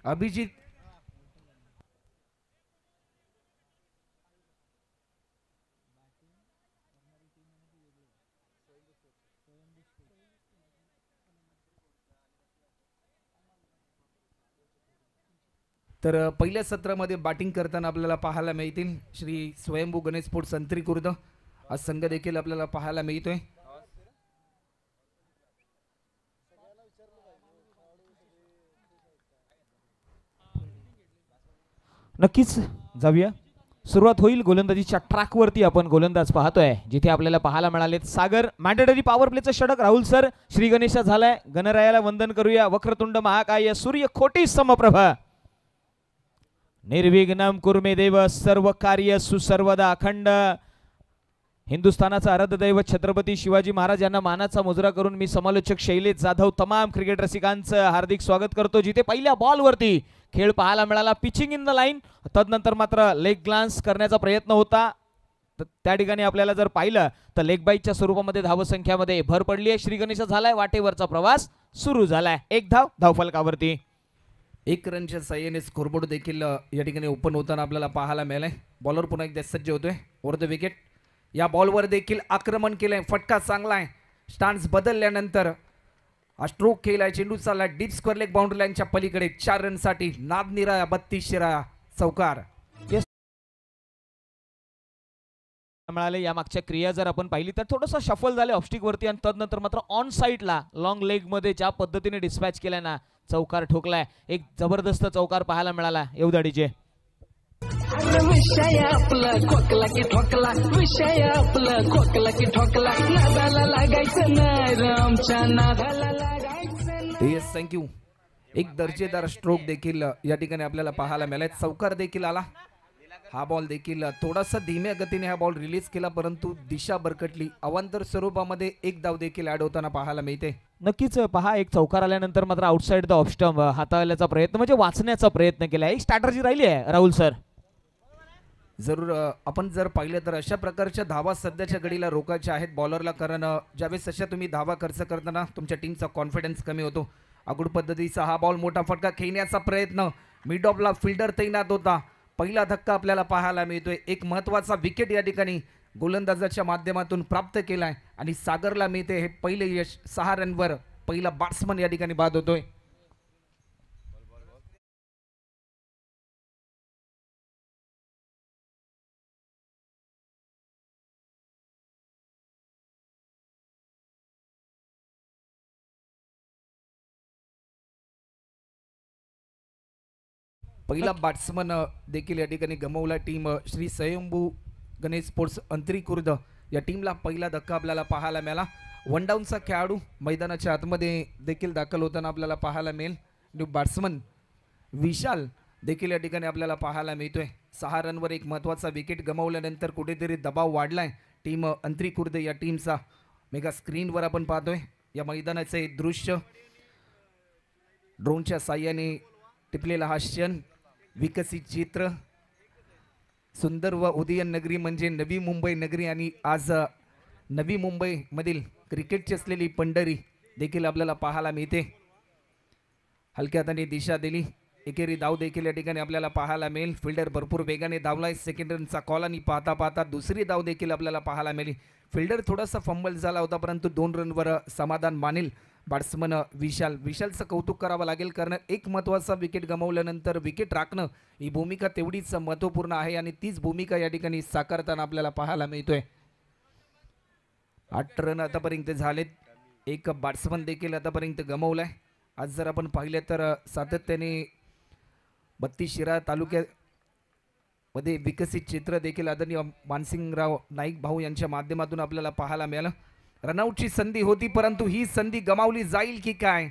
अभिजित तर पहिल्या सत्रामध्ये बॅटिंग करताना आपल्याला पाहायला मिळतील श्री स्वयंभू गणेश स्पोर्ट्स संत्री खुर्द हा संघ देखील आपल्याला पाहायला मिळतोय। नक्कीच जाऊया, सुरुवात होईल गोलंदाजीच्या ट्रॅकवरती। आपण गोलंदाज पाहतोय जिथे आपल्याला पाहायला मिळाले सागर मॅन्डेटरी पॉवर प्लेचं षटक राहुल सर श्री गणेशा झालाय। गणरायाला वंदन करूया। वक्रतुंड महाकाय सूर्य कोटी समप्रभ निर्विघ्नम कुर्मे देव सर्व कार्य सुसर्वदा अखंड। हिंदुस्थानाचा आराध्य दैवत छत्रपती शिवाजी महाराज यांना मानाचा मुजरा करून मी समालोचक शैलेश जाधव तमाम क्रिकेट रसिकांचं हार्दिक स्वागत करतो। जिथे पहिल्या बॉलवरती खेळ पाहायला मिळाला, पिचिंग इन द लाईन, तदनंतर मात्र लेग ग्लान्स करण्याचा प्रयत्न होता। त्या ठिकाणी आपल्याला जर पाहिलं तर लेग बाईटच्या स्वरूपामध्ये धावसंख्यामध्ये भर पडली आहे। श्री गणेशा झालाय, वाटेवरचा प्रवास सुरू झालाय। एक धाव धावफलकावरती। एक रनच्या साह्याने स्कोरबोर्ड देखील या ठिकाणी ओपन होताना आपल्याला पाहायला मिळालंय। बॉलर पुन्हा एकदा सज्ज होतोय ओव्हर द विकेट। या बॉलवर देखील आक्रमण केलंय, फटका चांगला आहे। स्टान्स बदलल्यानंतर हा स्ट्रोक केलाय, चेंडू चालला डीप स्क्वेअर लेग बाउंड्री लाईनच्या पलीकडे 4 रनसाठी नाद निराया 32 शिराया चौकार मिळाले। या मागच्या क्रिया जर आपण पाहिली तर थोडंसं शफल झाले ऑफस्टिक वरती आणि तदनंतर मात्र ऑन साइडला लॉंग लेग मध्ये ज्या पद्धतीने डिस्पॅच केलाय ना, चौकार ठोकलाय। एक जबरदस्त चौकार पाहायला मिळाला येवदाडीचे। विषय आपलं खोकला की ठोकला, विषय आपलं खोकला की ठोकला, नादाला लागायचं नाही रामच्या नादाला लागायचं। Yes, thank you. एक दर्जेदार स्ट्रोक देखील या ठिकाणी आपल्याला पाहायला मिळाला। चौकार देखील आला। हा बॉल देखील थोडासा धीम्या गतीने हा बॉल रिलीज केला, परंतु दिशा बरकटली। अवांतर स्वरूपामध्ये एक धाव देखील ऍड होताना पाहायला मिळते। नक्कीच पहा, एक चौकार आल्यानंतर मात्र आउटसाइड द ऑफ स्टंप हाताळण्याचा प्रयत्न म्हणजे वाचण्याचा प्रयत्न केला। एक स्ट्रॅटर्जी राहिली आहे राहुल सर। जरूर आपण जर पाहिलं तर अशा प्रकारच्या धावा सध्याच्या घडीला रोखायच्या आहेत बॉलरला, कारण ज्यावेळेस अशा तुम्ही धावा खर्च करताना तुमच्या टीमचा कॉन्फिडन्स कमी होतो। अगुड पद्धतीचा हा बॉल मोठा फटका खेळण्याचा प्रयत्न, मिड ऑफला फिल्डर तैनात होता। पहिला धक्का आपल्याला पाहायला मिळतोय। एक महत्त्वाचा विकेट या ठिकाणी गोलंदाजाच्या माध्यमातून प्राप्त केलाय आणि सागरला मिळते हे पहिले यश। 6 रनवर पहिला बॅट्समन या ठिकाणी बाद होतोय। पहिला बॅट्समन देखील या ठिकाणी गमावला टीम श्री स्वयंभू गणेश स्पोर्ट्स अंतरी खुर्द या टीमला पहिला धक्का आपल्याला पाहायला मिळाला। वन डाऊनचा खेळाडू मैदानाच्या आतमध्ये देखील दाखल होताना आपल्याला पाहायला मिळेल। न्यू बॅट्समन विशाल देखील या ठिकाणी आपल्याला पाहायला मिळतोय। 6 रनवर एक महत्त्वाचा विकेट गमावल्यानंतर कुठेतरी दबाव वाढलाय टीम अंतरी खुर्द या टीमचा। मेगा स्क्रीनवर आपण पाहतोय या मैदानाचे दृश्य, ड्रोनच्या साह्याने टिपलेला हा क्षण, विकसित चित्र, सुंदर व उदयन नगरी म्हणजे नवी मुंबई नगरी आणि आज नवी मुंबई मधील क्रिकेटची असलेली पंढरी देखील आपल्याला पाहायला मिळते। हलक्या हाताने दिशा दिली, एकेरी धाव देखील या ठिकाणी आपल्याला पाहायला मिळेल। फिल्डर भरपूर वेगाने धावलाय, सेकंड रनचा कॉल आणि पाहता पाहता दुसरी धाव देखील आपल्याला पाहायला मिळाली। फिल्डर थोडासा फंबल झाला होता, परंतु 2 रनवर समाधान मानेल बॅट्समन विशालचं कौतुक करावं लागेल, कारण एक महत्त्वाचा विकेट गमावल्यानंतर विकेट राखणं ही भूमिका तेवढीच महत्त्वपूर्ण आहे आणि तीच भूमिका या ठिकाणी साकारताना आपल्याला पाहायला मिळतोय। 8 रन आतापर्यंत झालेत, एक बॅट्समन देखील आतापर्यंत गमावलाय। आज जर आपण पाहिलं तर सातत्याने 32 शिराळा तालुक्यामध्ये विकसित चित्र देखील आदरणीय मानसिंगराव नाईक भाऊ यांच्या माध्यमातून आपल्याला पाहायला मिळालं। रनआउटची संधी होती, परंतु ही संधी गमावली जाईल की काय,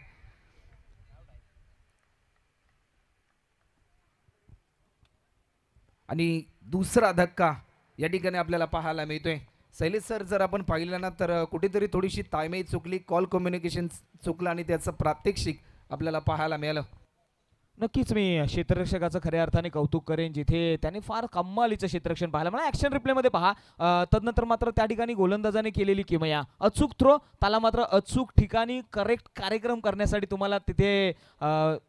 आणि दुसरा धक्का या ठिकाणी आपल्याला पाहायला मिळतोय। शैलेश सर, जर आपण पाहिलं ना तर कुठेतरी थोडीशी ताळमेळ चुकली, कॉल कम्युनिकेशन चुकलं आणि त्याचं प्रात्यक्षिक आपल्याला पाहायला मिळालं। नक्कीच मी क्षेत्ररक्षकाचं खऱ्या अर्थाने कौतुक करेन, जिथे त्याने फार कमालीचं क्षेत्ररक्षण पाहिलं. मला ॲक्शन रिप्लेमध्ये पहा, तदनंतर मात्र त्या ठिकाणी गोलंदाजाने केलेली किमया, अचूक थ्रो, त्याला मात्र अचूक ठिकाणी करेक्ट कार्यक्रम करण्यासाठी तुम्हाला तिथे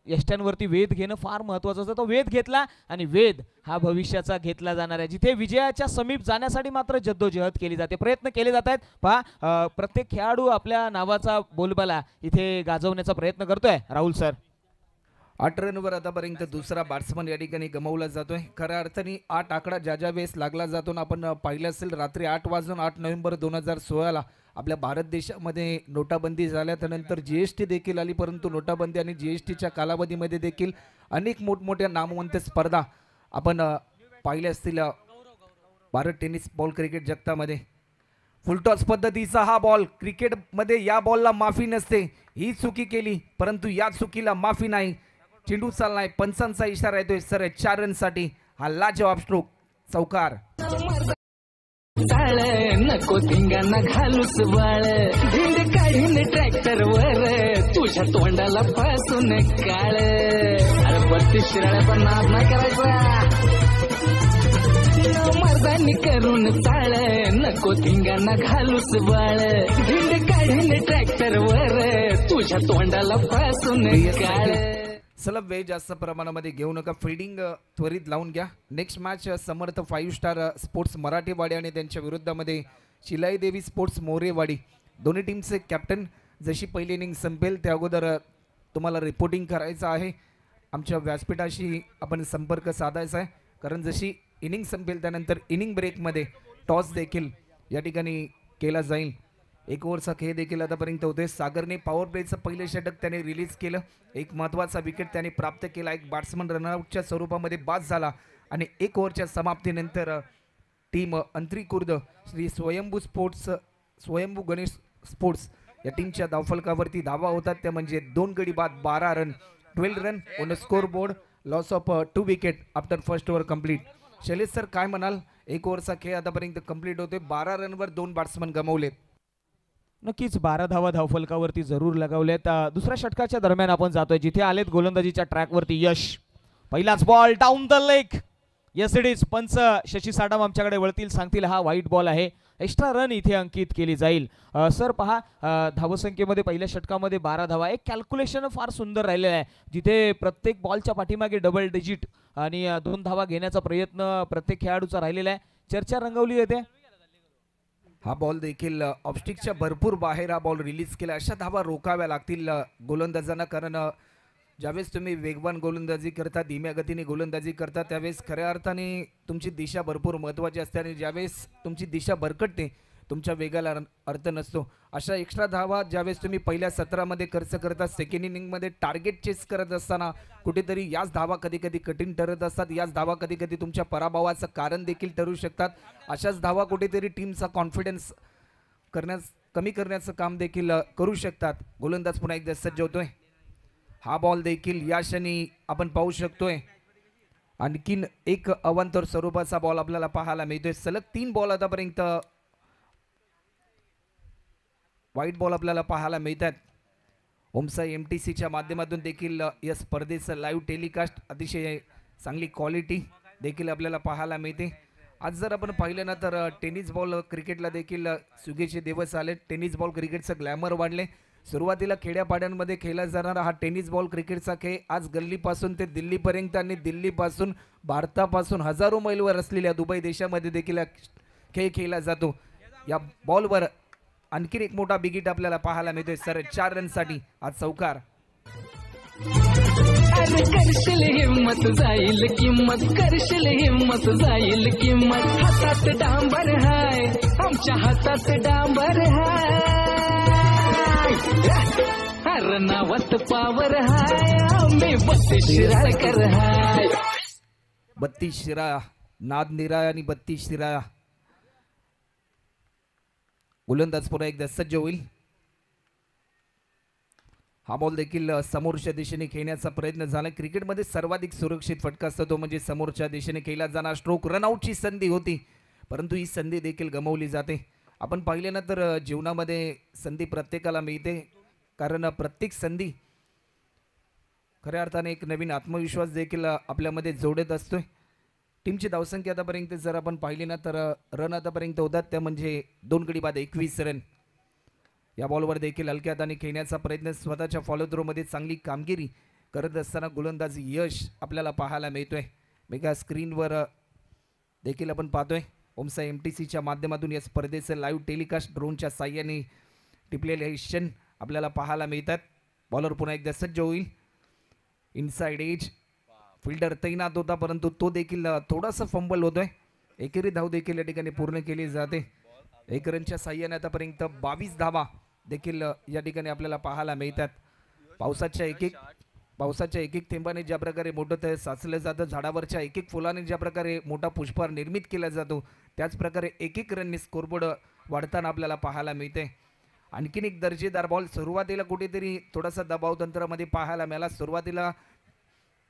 यष्ट्यांवरती वेध घेणं फार महत्त्वाचं असतं. तो वेध घेतला आणि वेध हा भविष्याचा घेतला जाणार आहे, जिथे विजयाच्या समीप जाण्यासाठी मात्र जद्दोजहद केली जाते, प्रयत्न केले जात आहेत. पहा, प्रत्येक खेळाडू आपल्या नावाचा बोलबाला इथे गाजवण्याचा प्रयत्न करतोय. राहुल सर, 8 रनवर आतापर्यंत दुसरा बॅट्समन या ठिकाणी गमावला जातोय. खऱ्या अर्थाने 8 आकडा ज्या वेळेस लागला जातो ना, आपण पाहिलं असेल रात्री 8 नोव्हेंबर 2016 आपल्या भारत देशामध्ये नोटाबंदी झाल्या, त्यानंतर GST देखील आली, परंतु नोटाबंदी आणि GSTच्या कालावधीमध्ये देखील अनेक मोठमोठ्या नामवंत स्पर्धा आपण पाहिल्या असतील भारत टेनिस बॉल क्रिकेट जगतामध्ये. फुलटॉस पद्धतीचा हा बॉल, क्रिकेटमध्ये या बॉलला माफी नसते. ही चुकी केली परंतु या चुकीला माफी नाही. चेंडू चाललाय, पंचांचा इशारा येतोय सर 4 रनसाठी. हा लाजवाब स्ट्रोक, चौकार. चाळ नको धिंगाणा घालूस बाळ, धिंड काढीन ट्रॅक्टर वर तुझ्या तोंडाला पासून काळ. अरे 32 शिराळ्याचा नाद नाही करायचा, मर्दानी करून चाळ नको धिंगाणा घालूस बाळ, धिंड काढीन ट्रॅक्टर वर तुझ्या तोंडाला पासून काळ. सलग वेळ जास्त प्रमाणामध्ये घेऊ नका, फिल्डिंग त्वरित लावून घ्या. Next match Samarth 5 star sports Marathewadi आणि त्यांच्या विरुद्धमध्ये शिलाई देवी स्पोर्ट्स मोरेवाडी. दोन्ही टीमचे कॅप्टन, जशी पहिली इनिंग संपेल त्या अगोदर तुम्हाला रिपोर्टिंग करायचं आहे. आमच्या व्यासपीठाशी आपण संपर्क साधायचा आहे, कारण जशी इनिंग संपेल त्यानंतर इनिंग ब्रेकमध्ये टॉस देखील या ठिकाणी केला जाईल. 1 ओव्हरचा खेळ देखील आतापर्यंत होते. सागरने पॉवर प्लेचं पहिले षटक त्याने रिलीज केलं, एक महत्त्वाचा विकेट त्याने प्राप्त केला, एक बॅट्समन रनआउटच्या स्वरूपामध्ये बाद झाला आणि 1 ओव्हरच्या समाप्तीनंतर टीम अंतरीकुर्द श्री स्वयंभू गणेश स्पोर्ट्स या टीमच्या धावफलकावरती धावा होतात, त्या म्हणजे 2 गडी बाद 12 run, 12 run on score board, loss of 2 wicket after first over complete. Shailesh sir काय म्हणाल? 1 ओव्हरचा खेळ आतापर्यंत कंप्लीट होते, 12 रनवर 2 बॅट्समन गमावलेत. नक्कीच 12 धावा धावफलकावरती जरूर लगावल्यात. दुसऱ्या षटकाच्या दरम्यान आपण जातोय, जिथे आलेत गोलंदाजीच्या ट्रॅकवरती यश. पहिलाच ball down the leg, yes it is. पंच शशी साडम आमच्याकडे वळतील, सांगतील हा व्हाईट बॉल आहे, एक्स्ट्रा रन इथे अंकित केली जाईल. सर पहा, धावसंख्येमध्ये पहिल्या षटकामध्ये 12 धावा, एक कॅल्क्युलेशन फार सुंदर राहिलेलं आहे, जिथे प्रत्येक बॉलच्या पाठीमागे डबल डिजिट आणि 2 धावा घेण्याचा प्रयत्न प्रत्येक खेळाडूचा राहिलेला आहे. चर्चा रंगवली येते. हा बॉल देखील ऑफस्टिकच्या भरपूर बाहेर हा बॉल रिलीज केला. अशा धावा रोखाव्या लागतील गोलंदाजांना, कारण ज्यावेळेस तुम्ही वेगवान गोलंदाजी करता, धीम्या गतीने गोलंदाजी करता, त्यावेळेस खऱ्या अर्थाने तुमची दिशा भरपूर महत्त्वाची असते आणि ज्यावेळेस तुमची दिशा भरकटते तुमच्या वेगाला अर्थ नसतो. अशा एक्स्ट्रा धावा ज्यावेळेस तुम्ही पहिल्या सत्रामध्ये खर्च करता, सेकंड इनिंगमध्ये टार्गेट चेस करत असताना कुठेतरी याच धावा कधी कधी कठीण ठरत असतात, याच धावा कधी कधी तुमच्या पराभवाचं कारण देखील ठरू शकतात. अशाच धावा कुठेतरी टीमचा कॉन्फिडन्स कमी करण्याचं काम देखील करू शकतात. गोलंदाज पुन्हा एकदा सज्ज होतोय. हा बॉल देखील या क्षणी आपण पाहू शकतोय, आणखीन एक अवांतर स्वरूपाचा बॉल आपल्याला पाहायला मिळतोय. सलग 3 बॉल आतापर्यंत व्हाईट बॉल आपल्याला पाहायला मिळतात. ओमसाई MTCच्या माध्यमातून देखील या स्पर्धेचं लाईव्ह टेलिकास्ट अतिशय चांगली क्वालिटी देखील आपल्याला पाहायला मिळते. आज जर आपण पाहिलं ना तर टेनिस बॉल क्रिकेटला देखील सुगीचे दिवस आले. टेनिस बॉल क्रिकेटचं ग्लॅमर वाढले. सुरुवातीला खेड्यापाड्यांमध्ये खेळला जाणारा हा टेनिस बॉल क्रिकेटचा खेळ आज गल्लीपासून ते दिल्लीपर्यंत आणि दिल्लीपासून भारतापासून हजारो मैलवर असलेल्या दुबई देशामध्ये देखील खेळ खेळला जातो. या बॉलवर आणखीन एक मोठा बिगिट आपल्याला पाहायला मिळतोय सर 4 रनसाठी. आज चौकार. अरे करशील हिम्मत जाईल किंमत, करशील हिम्मत जाईल किंमत, हातात डांबर हाय, आमच्या हातात डांबर हाय, अरे नावात पावर हाय, आम्ही 32 शिराळकर हाय. 32 शिराळा, नाद निराळा आणि 32 शिराळा. गोलंदाज पुन्हा एकदा सज्ज होईल. हा बॉल देखील समोरच्या दिशेने खेळण्याचा प्रयत्न झाला. क्रिकेटमध्ये सर्वाधिक सुरक्षित फटका असतो तो म्हणजे समोरच्या दिशेने खेळला जाणार स्ट्रोक. रनआउटची संधी होती, परंतु ही संधी देखील गमावली जाते. आपण पाहिले ना तर जीवनामध्ये संधी प्रत्येकाला मिळते, कारण प्रत्येक संधी खऱ्या अर्थाने एक नवीन आत्मविश्वास देखील आपल्यामध्ये जोडत असतोय. टीमची धावसंख्या आतापर्यंत जर आपण पाहिली ना तर रन आतापर्यंत होतात त्या म्हणजे 2 गडी बाद 21 रन. या बॉलवर देखील हलक्या हाताने खेळण्याचा प्रयत्न, स्वतःच्या फॉलो थ्रोमध्ये चांगली कामगिरी करत असताना गोलंदाज यश आपल्याला पाहायला मिळतोय. मेगा स्क्रीनवर देखील आपण पाहतोय ओमसा MTCच्या माध्यमातून या स्पर्धेचं लाईव्ह टेलिकास्ट ड्रोनच्या साह्याने टिपलेले हे क्षण आपल्याला पाहायला मिळतात. बॉलर पुन्हा एकदा सज्ज होईल. इनसाइड एज फिल्डर तैनात होता परंतु तो देखील थोडासा फंबल होतोय. एकेरी धाव देखील या ठिकाणी पूर्ण केली जाते. 1 रनच्या साह्याने आतापर्यंत 22 धावा देखील या ठिकाणी आपल्याला पाहायला मिळतात. पावसाच्या एक एक थेंबाने ज्या प्रकारे मोठं ते साचलं जातं, झाडावरच्या एक एक फुलाने ज्या प्रकारे मोठा पुष्पहार निर्मित केला जातो, त्याच प्रकारे एक एक रनने स्कोरबोर्ड वाढताना आपल्याला पाहायला मिळते. आणखीन एक दर्जेदार बॉल सुरुवातीला कुठेतरी थोडासा दबाव तंत्रामध्ये पाहायला मिळाला. सुरुवातीला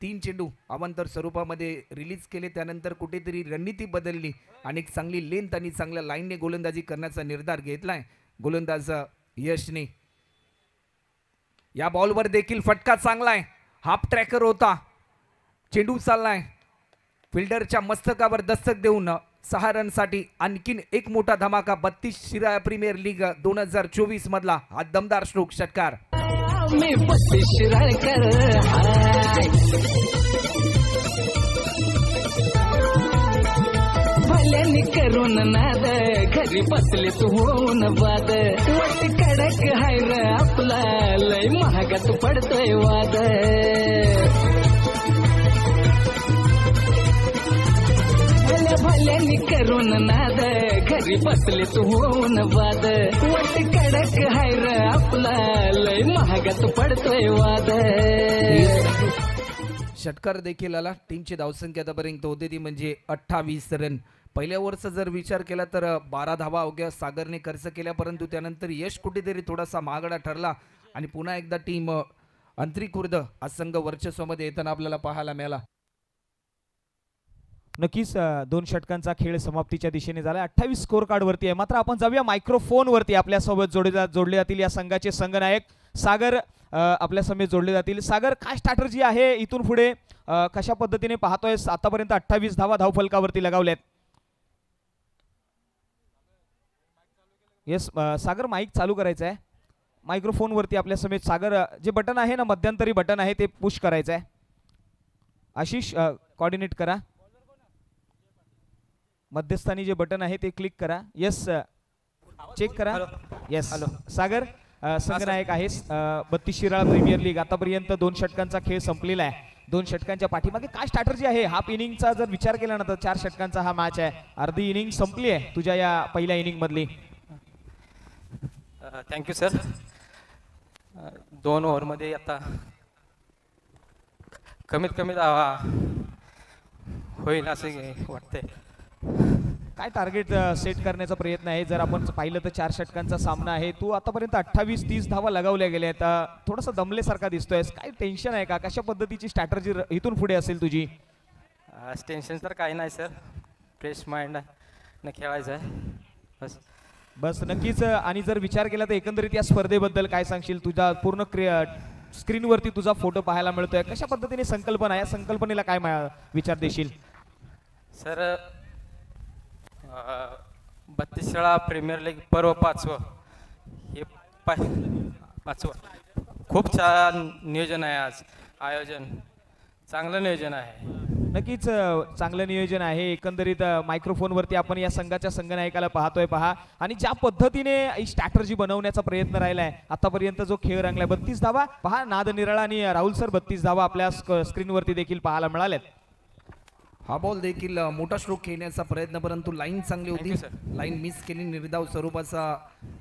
3 चेंडू अवांतर स्वरूपामध्ये रिलीज केले, त्यानंतर कुठेतरी रणनीती बदलली आणि एक चांगली लेंथ आणि चांगल्या लाईनने गोलंदाजी करण्याचा निर्धार घेतलाय गोलंदाज यशने. या बॉलवर देखील फटका चांगला आहे. हाफ ट्रॅकर होता, चेंडू चाललाय, फिल्डरच्या मस्तकावर दस्तक देऊन 6 रनसाठी आणखीन एक मोठा धमाका. 32 शिराळा प्रीमियर लीग 2024 मधला हा दमदार स्ट्रोक षटकार. मी 32 शिराळकर हाय, भल्यानी करून नाद, घरी बसले तू होऊन बाद. वट कडक हाय र आपला, लय महागात पडतोय वाद. भल्यानी करून नाद, घरी बसले तू होऊन बाद. वट कडक हाय र आपला, लय महागात पडतोय वाद. षटकार देखील आला. टीमची धावसंख्या आतापर्यंत होती ती म्हणजे 28 रन. पहिल्या ओव्हरचा जर विचार केला तर 12 धावा अवघ्या सागरने खर्च केल्या, परंतु त्यानंतर यश कुठेतरी थोडासा महागडा ठरला आणि पुन्हा एकदा टीम अंतरीखुर्द हा संघ वर्चस्वामध्ये येताना आपल्याला पाहायला मिळाला. नक्कीच 2 षटकांचा खेळ समाप्तीच्या दिशेने झाला. 28 स्कोर कार्ड वरती आहे. मात्र आपण जाऊया मायक्रोफोन वरती. आपल्यासोबत जोडले जातील या संघाचे संघनायक सागर आपल्या समेत जोडले जातील. सागर, काय स्ट्रॅटर्जी आहे इथून पुढे, कशा पद्धतीने पाहतोय? आतापर्यंत 28 धावा धावफलकावरती लगावल्यात. येस सागर, माईक चालू करायचं आहे. मायक्रोफोन वरती आपल्या समेत सागर, जे बटन आहे ना, मध्यंतरी बटन आहे ते पुश करायचं आहे. आशिष कोऑर्डिनेट करा. मध्यस्थानी जे बटन आहे ते क्लिक करा. येस चेक करा. येस सागर, संघनायक आहेस. 32 शिराळा प्रीमियर लीग आतापर्यंत 2 षटकांचा खेळ संपलेला आहे. 2 षटकांच्या पाठीमागे काय स्ट्रॅटर्जी आहे? हाफ इनिंगचा जर विचार केला ना तर 4 षटकांचा हा मॅच आहे. अर्धी इनिंग संपली आहे तुझ्या या पहिल्या इनिंग मधली. Thank you sir. 2 ओव्हरमध्ये आता कमीत कमी धावा होईल असे वाटतंय. काय टार्गेट सेट करण्याचा प्रयत्न आहे? जर आपण पाहिलं तर 4 षटकांचा सामना आहे. तू आतापर्यंत 28-30 धावा लगावल्या गेल्या आहेत. थोडासा दमल्यासारखा दिसतोयस. काय टेन्शन आहे का? कशा पद्धतीची स्ट्रॅटर्जी इथून पुढे असेल तुझी? टेन्शन तर काही नाही सर, फ्रेश माइंड न खेळायचं आहे बस नक्कीच. आणि जर विचार केला तर एकंदरीत या स्पर्धेबद्दल काय सांगशील? तुझा पूर्ण स्क्रीनवरती तुझा फोटो पाहायला मिळतोय. कशा पद्धतीने संकल्पना, या संकल्पनेला काय विचार देशील? सर 32 शाळा प्रीमियर लीग पर्व 5वं हे 5वं खूप छान नियोजन आहे. आज आयोजन चांगलं नियोजन आहे. नक्कीच चांगलं नियोजन आहे. एकंदरीत मायक्रोफोनवरती आपण या संघाच्या संघनायकाला पाहतोय. पहा, आणि ज्या पद्धतीने स्ट्रॅटर्जी बनवण्याचा प्रयत्न राहिलाय आतापर्यंत जो खेळ रंगलाय. 32 धावा पहा, नाद निराळा आणि राहुल सर 32 धावा आपल्या स्क्रीनवरती देखील पाहायला मिळाल्यात. हा बॉल देखील मोठा स्ट्रोक खेळण्याचा प्रयत्न, परंतु लाईन चांगली होती. लाईन मिस केली. निर्धाव स्वरूपाचा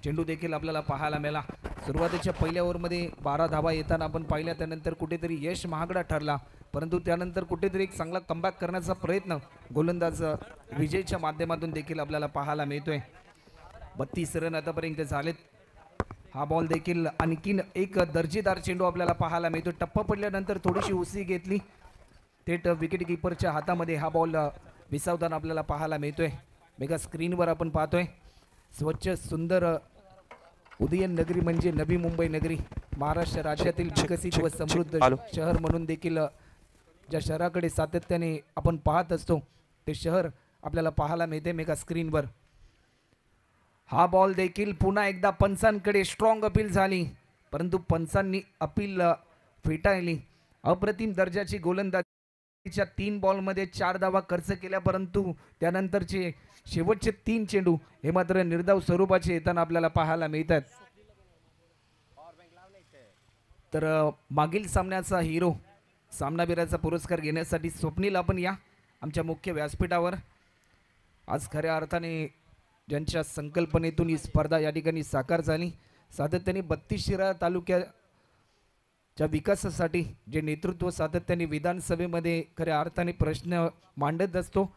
चेंडू देखील आपल्याला पाहायला मिळाला. सुरुवातीच्या पहिल्या ओव्हरमध्ये 12 धावा येताना आपण पाहिल्या, त्यानंतर कुठेतरी यश महागडा ठरला, परंतु त्यानंतर कुठेतरी एक चांगला कमबॅक करण्याचा प्रयत्न गोलंदाज विजयच्या माध्यमातून देखील आपल्याला पाहायला मिळतोय. 32 रन आतापर्यंत झालेत. हा बॉल देखील आणखीन एक दर्जेदार चेंडू आपल्याला पाहायला मिळतो. टप्पा पडल्यानंतर थोडीशी उसळी घेतली, थेट विकेट किपरच्या हातामध्ये हा बॉल विसावताना आपल्याला पाहायला मिळतोय. मेगा स्क्रीनवर आपण पाहतोय स्वच्छ सुंदर उदयन नगरी म्हणजे नवी मुंबई नगरी, महाराष्ट्र राज्यातील विकसित व समृद्ध आलो. शहर म्हणून देखील ज्या शहराकडे सातत्याने आपण पाहत असतो ते शहर आपल्याला पाहायला मिळते मेगा स्क्रीनवर. हा बॉल देखील पुन्हा एकदा पंचांकडे स्ट्रॉंग अपील झाली, परंतु पंचांनी अपील फेटाळली. अप्रतिम दर्जाची गोलंदाजीच्या 3 बॉलमध्ये 4 धावा खर्च केल्या, परंतु त्यानंतरचे शेवटचे 3 चेंडू हे मात्र निर्धाव स्वरूपाचे येताना आपल्याला पाहायला मिळतात. तर मागील सामन्याचा हिरो सामनावीराचा पुरस्कार घेण्यासाठी स्वप्नील आपण या आमच्या मुख्य व्यासपीठावर. आज खऱ्या अर्थाने ज्यांच्या संकल्पनेतून ही स्पर्धा या ठिकाणी साकार झाली, सातत्याने 32 शिराळा तालुक्याच्या विकासासाठी जे नेतृत्व सातत्याने विधानसभेमध्ये खऱ्या अर्थाने प्रश्न मांडत असतो,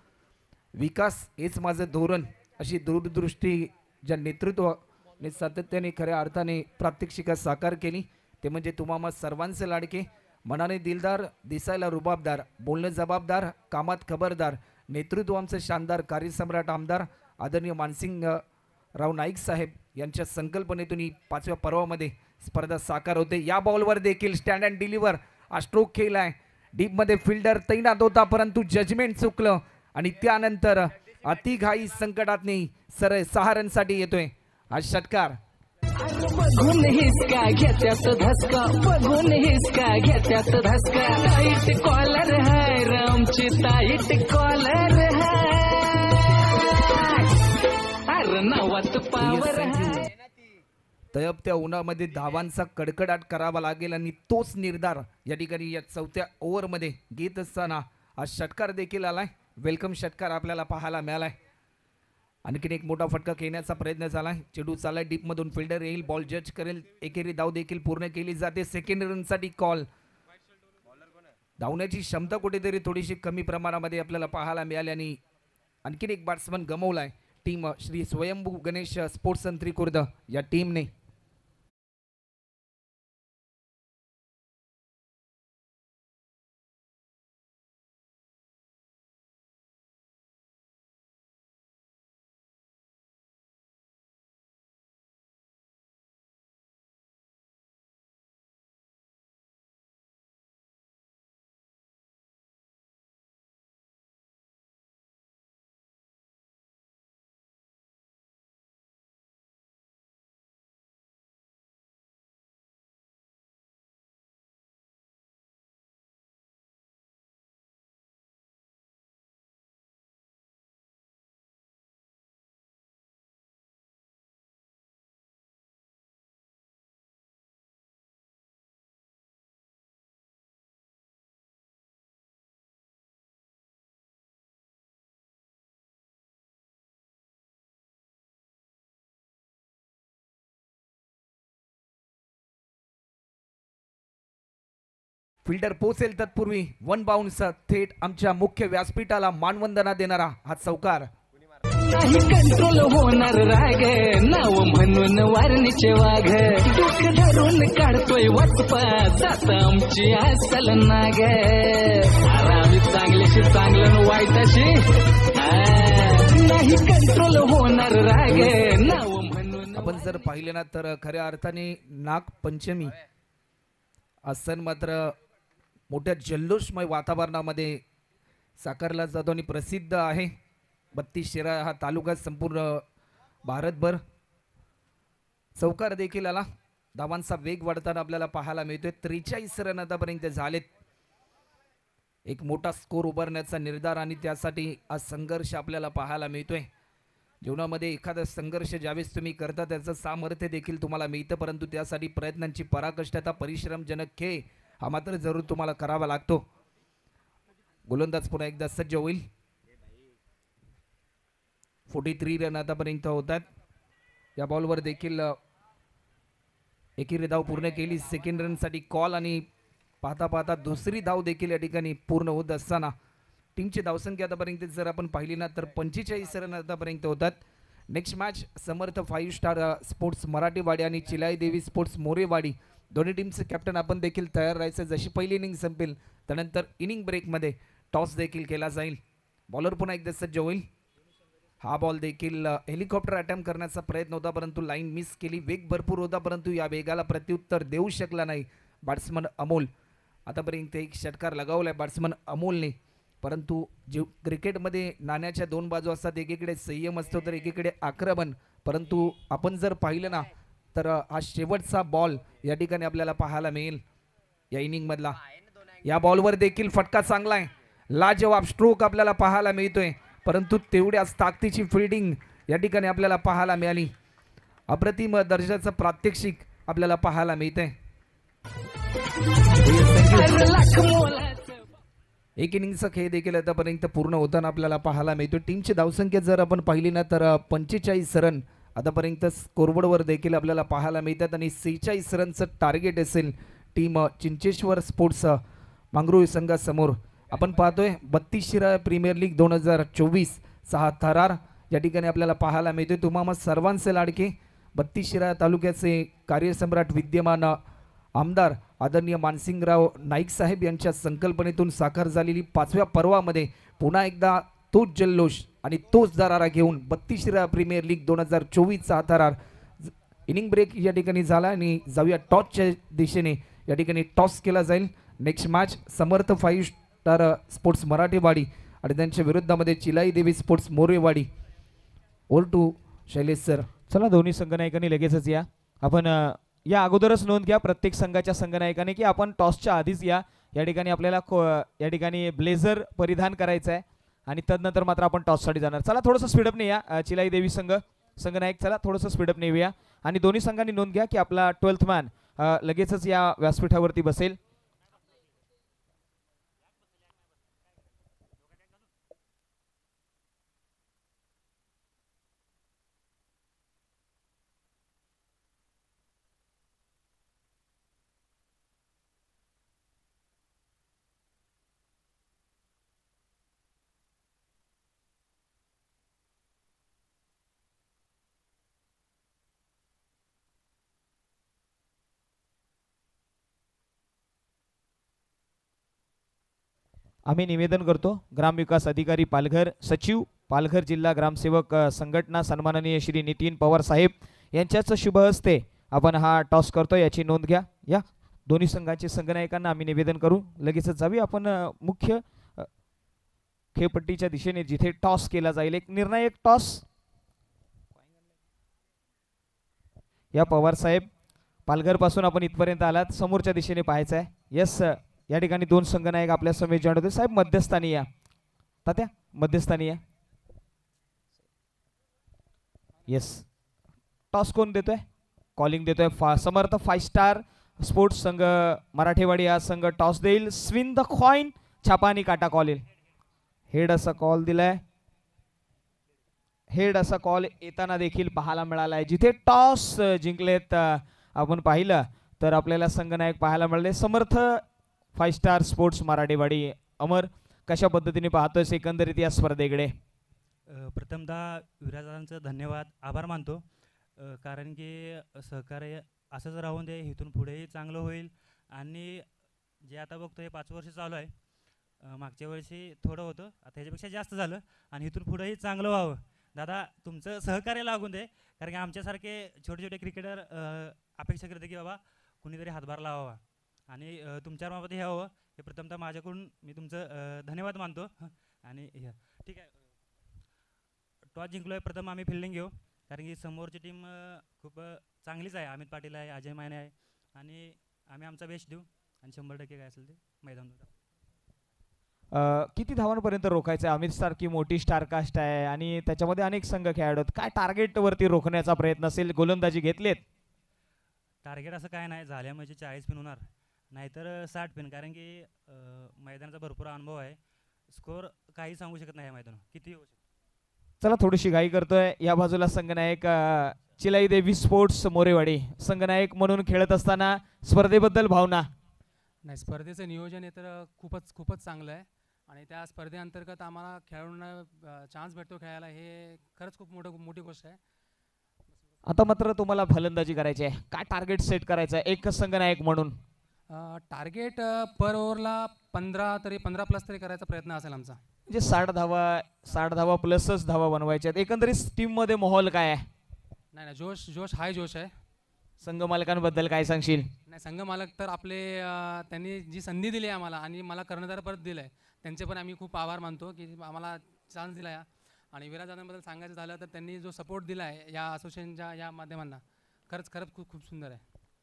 विकास हेच माझं धोरण, अशी दूरदृष्टी ज्या नेतृत्वाने सातत्याने खऱ्या अर्थाने प्रात्यक्षिकात साकार केली ते म्हणजे तुम्हा सर्वांचे लाडके, मनाने दिलदार, दिसायला रुबाबदार, बोलणं जबाबदार, कामात खबरदार, नेतृत्व आमचं शानदार, कार्यसम्राट आमदार आदरणीय मानसिंग राव नाईक साहेब यांच्या संकल्पनेतून ही 5व्या पर्वामध्ये स्पर्धा साकार होते. या बॉलवर देखील स्टँड अँड डिलिव्हर हा स्ट्रोक केलाय. डीपमध्ये फिल्डर तैनात होता, परंतु जजमेंट चुकलं आणि त्यानंतर अतिघाई संकटातनी सरळ 6 रनसाठी येतोय हा षटकार. बघून हिसका घेत्यात धसका, बघून हिसका घेत्यात धसका. टाईट कॉलर हाय रामची, टाईट कॉलर हाय. अरे नावात पावर हाय. तयपत्या उन्हामध्ये धावांचा कडकडाट करावा लागेल आणि तोच निर्धार या ठिकाणी या 4थ्या ओव्हरमध्ये घेत असताना हा षटकार देखील आलाय. वेलकम षटकार आपल्याला पाहायला मिळालाय. आणखीन एक मोठा फटका खेळण्याचा प्रयत्न झालाय. चेंडू चालाय डीपमधून, फिल्डर येईल, बॉल जज करेल, एकेरी धाव देखील पूर्ण केली जाते. सेकंड रनसाठी कॉल. धावण्याची क्षमता कुठेतरी थोडीशी कमी प्रमाणामध्ये आपल्याला पाहायला मिळाली आणि आणखीन एक बॅट्समन गमावलाय टीम श्री स्वयंभू गणेश स्पोर्ट्स तंत्री खुर्द या टीमने. फिल्डर पोचेल तत्पूर्वी 1 बाउन्स थेट आमच्या मुख्य व्यासपीठाला मानवंदना देणारा हा चौकार. नाही कंट्रोल होणार राग, नाव म्हणून वारणीचे वाघ. डोक धरून काढतोय वचपा, जात आमची असल नाग. आम्ही चांगल्याशी चांगलं वाईटाशी नाही कंट्रोल होणार राग, नाव म्हणून. आपण जर पाहिले ना तर खऱ्या अर्थाने नागपंचमी हा सण मात्र मोठ्या जल्लोषमय वातावरणामध्ये साकारला जातो आणि प्रसिद्ध आहे. 32 शिराळा हा तालुका संपूर्ण भारतभर. चौकार देखील आला. धावांचा वेग वाढताना आपल्याला पाहायला मिळतोय. 43 रन आतापर्यंत झालेत. एक मोठा स्कोर उभारण्याचा निर्धार आणि त्यासाठी हा संघर्ष आपल्याला पाहायला मिळतोय. जीवनामध्ये एखादा संघर्ष ज्यावेळेस तुम्ही करता त्याचं सामर्थ्य देखील तुम्हाला मिळतं, परंतु त्यासाठी प्रयत्नांची पराकाष्ठता, परिश्रमजनक खेळ हा मात्र जरूर तुम्हाला करावा लागतो. गोलंदाज पुन्हा एकदा सज्ज होईल. 43 रन आतापर्यंत होतात. या बॉलवर देखील एकेरी धाव पूर्ण केली. सेकंड रनसाठी कॉल आणि पाहता पाहता दुसरी धाव देखील या ठिकाणी पूर्ण होत असताना टीमची धावसंख्या आतापर्यंत जर आपण पाहिली ना तर 45 रन आतापर्यंत होतात. Next match Samarth 5 star sports मराठीवाडी आणि चिलाई देवी स्पोर्ट्स मोरेवाडी दोन्ही टीमचे कॅप्टन आपण देखील तयार राहायचं. जशी पहिली इनिंग संपेल त्यानंतर इनिंग ब्रेकमध्ये टॉस देखील केला जाईल. बॉलर पुन्हा एकदा सज्ज होईल. हा बॉल देखील हेलिकॉप्टर अटेम्प्ट करण्याचा प्रयत्न होता, परंतु लाईन मिस केली. वेग भरपूर होता, परंतु या वेगाला प्रत्युत्तर देऊ शकला नाही बॅट्समन अमोल. आतापर्यंत एक षटकार लगावलाय बॅट्समन अमोलने, परंतु जे क्रिकेटमध्ये नाण्याच्या दोन बाजू असतात, एकीकडे संयम असतो तर एकीकडे आक्रमण. परंतु आपण जर पाहिलं ना तर हा शेवटचा बॉल या ठिकाणी आपल्याला पाहायला मिळेल या इनिंगमधला. या बॉलवर देखील फटका चांगला आहे, लाजवाब स्ट्रोक आपल्याला पाहायला मिळतोय, परंतु तेवढ्याच ताकदीची फिल्डिंग या ठिकाणी आपल्याला पाहायला मिळाली. अप्रतिम दर्जाचं प्रात्यक्षिक आपल्याला पाहायला मिळतंय. एक इनिंगचा खेळ देखील आतापर्यंत पूर्ण होताना आपल्याला पाहायला मिळतो. टीमची धावसंख्या जर आपण पाहिली ना तर 45 रन आतापर्यंत स्कोरबोर्डवर देखील आपल्याला पाहायला मिळतात आणि 46 रनचं टार्गेट असेल टीम चिंचेश्वर स्पोर्ट्स मांगरूळ संघासमोर. आपण पाहतोय 32 प्रीमियर लीग 2024 चा थरार या ठिकाणी आपल्याला पाहायला मिळतोय. तुम्हा सर्वांचे लाडके 32 तालुक्याचे कार्यसम्राट विद्यमान आमदार आदरणीय मानसिंगराव नाईक साहेब यांच्या संकल्पनेतून साकार झालेली 5व्या पर्वामध्ये पुन्हा एकदा तोच जल्लोष आणि तोच दरारा घेऊन 32 प्रीमियर लीग 2024 चा थरार. इनिंग ब्रेक या ठिकाणी झाला आणि जाऊया टॉसच्या दिशेने. या ठिकाणी टॉस केला जाईल. Next match Samarth 5 star sports Marathewadi आणि त्यांच्या विरुद्धामध्ये Chilai Devi sports Morewadi. Over to Shailesh sir. चला दोन्ही संघनायकांनी लगेचच या. आपण या अगोदरच नोंद घ्या प्रत्येक संघाच्या संघनायकाने की आपण टॉसच्या आधीच या ठिकाणी आपल्याला या ठिकाणी ब्लेझर परिधान करायचं आहे आणि तदनंतर मात्र आपण टॉससाठी जाणार. चला थोडंसं स्पीडअप नेऊया चिलाई देवी संघनायक. चला थोडंसं स्पीडअप नेऊया आणि दोन्ही संघांनी नोंद घ्या की आपला 12th मॅन लगेचच या व्यासपीठावरती बसेल. आम्ही निवेदन करतो ग्रामविकास अधिकारी पालघर, सचिव पालघर जिल्हा ग्रामसेवक संघटना सन्माननीय श्री नितीन पवार साहेब यांच्याच शुभ हस्ते आपण हा टॉस करतो, याची नोंद घ्या. या दोन्ही संघांचे संघनायकांना आम्ही निवेदन करू. लगेचच जाऊया आपण मुख्य खेळपट्टीच्या दिशेने जिथे टॉस केला जाईल. एक निर्णायक टॉस. या पवार साहेब पालघर पासून आपण इथपर्यंत आलात, समोरच्या दिशेने पाहायचं आहे. यस या ठिकाणी दोन संघनायक आपल्या समेत जॉईन होते. साहेब मध्यस्थानी या. तात्या मध्यस्थानी या. येस टॉस कोण देतोय? कॉलिंग देतोय समर्थ 5 स्टार स्पोर्ट्स संघ मराठेवाडी. हा संघ टॉस देईल. स्विन द कॉइन. छापा आणि काटा कॉल येईल. हेड असा कॉल दिलाय. हेड असा कॉल येताना देखील पाहायला मिळालाय. जिथे टॉस जिंकलेत आपण पाहिलं तर आपल्याला संघनायक पाहायला मिळाले समर्थ 5 स्टार स्पोर्ट्स मराठेवाडी. अमर कशा पद्धतीने पाहतोय एकंदरीत या स्पर्धेकडे? प्रथमतः विराजांचं धन्यवाद आभार मानतो, कारण की सहकार्य असंच राहून दे, इथून पुढेही चांगलं होईल. आणि जे आता बघतो हे 5 वर्ष चालू आहे. मागच्या वर्षी थोडं होतं, आता ह्याच्यापेक्षा जास्त झालं आणि इथून पुढेही चांगलं व्हावं. दादा तुमचं सहकार्य लागून दे, कारण की आमच्यासारखे छोटे छोटे क्रिकेटर अपेक्षा करते की बाबा कुणीतरी हातभार लावावा आणि तुमच्या मार्फत हे हवं. हे प्रथमतः माझ्याकडून मी तुमचं धन्यवाद मानतो. आणि ठीक आहे, टॉस जिंकलो आहे. प्रथम आम्ही फिल्डिंग घेऊ, कारण की समोरची टीम खूप चांगलीच आहे. अमित पाटील आहे, अजय माने आहे आणि आम्ही आमचा बेस्ट देऊ आणि 100% काय असेल ते मैदान. किती धावांपर्यंत रोखायचं? अमित सारखी मोठी स्टारकास्ट आहे आणि त्याच्यामध्ये अनेक संघ खेळाडू आहेत. काय टार्गेटवरती रोखण्याचा प्रयत्न असेल? गोलंदाजी घेतलेत? टार्गेट असं काय नाही, झाल्या म्हणजे 40 पिन होणार, नाहीतर 60 पिन, कारण की मैदानाचा भरपूर अनुभव आहे. स्कोर काही सांगू शकत नाही मैदान किती होऊ शकतो. चला थोडीशी घाई करतोय. या बाजूला संघनायक चिलाई देवी स्पोर्ट्स मोरेवाडी. संघनायक म्हणून खेळत असताना स्पर्धेबद्दल भावना? नाही, स्पर्धेचं नियोजन हे तर खूपच चांगलं आहे आणि त्या स्पर्धेअंतर्गत आम्हाला खेळाडूंना चान्स भेटतो खेळायला, हे खरंच खूप मोठी गोष्ट आहे. आता मात्र तुम्हाला फलंदाजी करायची आहे. काय टार्गेट सेट करायचं आहे एक संघनायक म्हणून? टार्गेट पर ओव्हरला 15 तरी करायचा प्रयत्न असेल आमचा. म्हणजे 60 धावा प्लसच धावा बनवायच्या आहेत. एकंदरीत टीम मध्ये माहोल काय आहे? नाही जोश हाय जोश आहे. संघ मालकांबद्दल काय सांगशील? नाही संघ मालक तर आपले त्यांनी जी संधी दिली आहे आम्हाला आणि मला कर्णधार परत दिलं आहे त्यांचे पण आम्ही खूप आभार मानतो की आम्हाला चान्स दिला आहे. आणि विराजदादांबद्दल सांगायचं झालं तर त्यांनी जो सपोर्ट दिला आहे या असोसिएशनच्या या माध्यमांना खरंच खूप सुंदर आहे.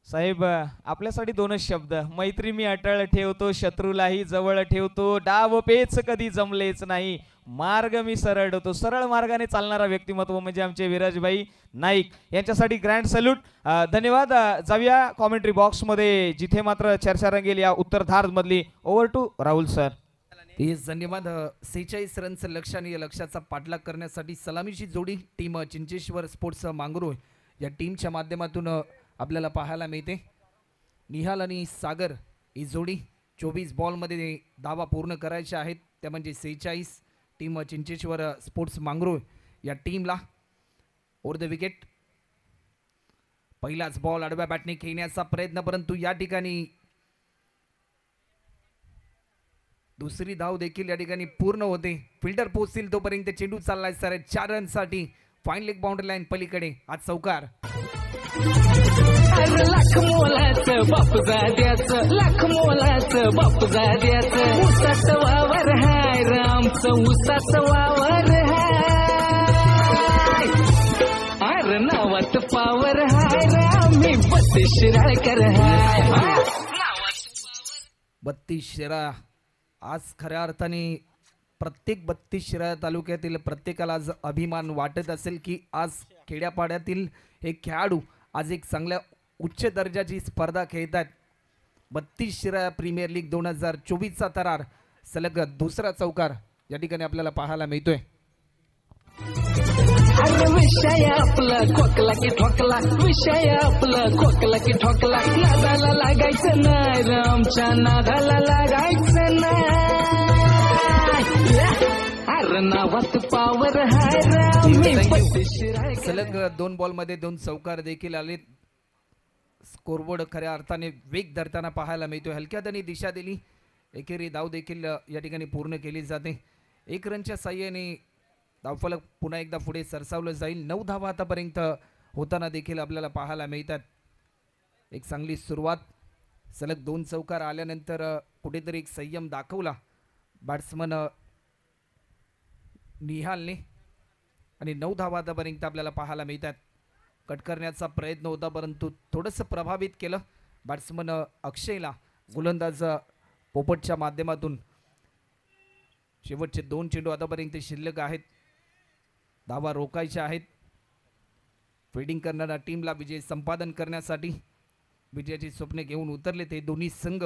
साहेब आपल्यासाठी 2च शब्द, मैत्री मी अटळ ठेवतो, शत्रूलाही जवळ ठेवतो, डाव पेच कधी जमलेच नाही, मार्ग मी सरळ ठेवतो. सरळ मार्गाने चालणारा व्यक्तिमत्व म्हणजे आमचे विराजभाई नाईक यांच्यासाठी ग्रँड सल्यूट. धन्यवाद. जाऊया कॉमेंट्री बॉक्स मध्ये जिथे मात्र चर्चा रंगेल या उत्तरार्ध मधली. Over to Rahul sir. धन्यवाद. 46 रनचं लक्ष आणि या लक्ष्याचा पाठलाग करण्यासाठी सलामीची जोडी टीम चिंचेश्वर स्पोर्ट्स मांगरोळ या टीमच्या माध्यमातून आपल्याला पाहायला मिळते. निहाल आणि सागर ही जोडी 24 बॉलमध्ये धावा पूर्ण करायच्या आहेत, त्या म्हणजे 46. टीम चिंचेश्वर स्पोर्ट्स मांगरोळ या टीमला ओव्हर द विकेट. पहिलाच बॉल आडव्या बॅटने खेळण्याचा प्रयत्न, परंतु या ठिकाणी दुसरी धाव देखील या ठिकाणी पूर्ण होते. फिल्डर पोहोचतील तोपर्यंत चेंडू चाललाय सर 4 रनसाठी फाईन लेग बाउंड्री लाईन पलीकडे. आज चौकार. लाख मोलाचं बाप जाद्याचं, लाख मोलाचं बाप जाद्याचं, उसाचं वावर हाय रामचं, उसाचं वावर हाय. अरे नावात पावर हाय रामी 32 शिराळकर हाय. 32 शिराळा. आज खऱ्या अर्थाने प्रत्येक 32 शिराळा तालुक्यातील प्रत्येकाला आज अभिमान वाटत असेल की आज खेड्यापाड्यातील हे खेळाडू आज एक चांगल्या उच्च दर्जाची स्पर्धा खेळत आहेत. 32 शिराळा प्रीमियर लीग 2024चा थरार सलग दुसरा चौकार या ठिकाणी आपल्याला पाहायला मिळतोय. विषय आपला खोकला की ठोकला, विषय आपला खोकला की ठोकला, नादाला लागायचं नाही रामच्या नादाला लागायचं नाही. अरे नावात पावर हाय रामी 32 शिराळकर. सलग 2 बॉलमध्ये 2 चौकार देखील आले. स्कोरबोर्ड खऱ्या अर्थाने वेग धरताना पाहायला मिळतोय. हलक्यात आणि दिशा दिली, एकेरी धाव देखील या ठिकाणी पूर्ण केली जाते. 1 रनच्या साह्याने धावफलक पुन्हा एकदा पुढे सरसावलं जाईल. 9 धावा आतापर्यंत होताना देखील आपल्याला पाहायला मिळतात. एक चांगली सुरुवात. सलग 2 चौकार आल्यानंतर कुठेतरी एक संयम दाखवला बॅट्समन निहालने आणि 9 धावा आतापर्यंत आपल्याला पाहायला मिळतात. कट करण्याचा प्रयत्न होता परंतु थोडंसं प्रभावित केलं बॅट्समन अक्षयला गोलंदाज पोपटच्या माध्यमातून. शेवटचे 2 चेंडू आतापर्यंत शिल्लक आहेत, धावा रोखायच्या आहेत. फिल्डिंग करणाऱ्या टीमला विजय संपादन करण्यासाठी विजयाची स्वप्ने घेऊन उतरले ते दोन्ही संघ.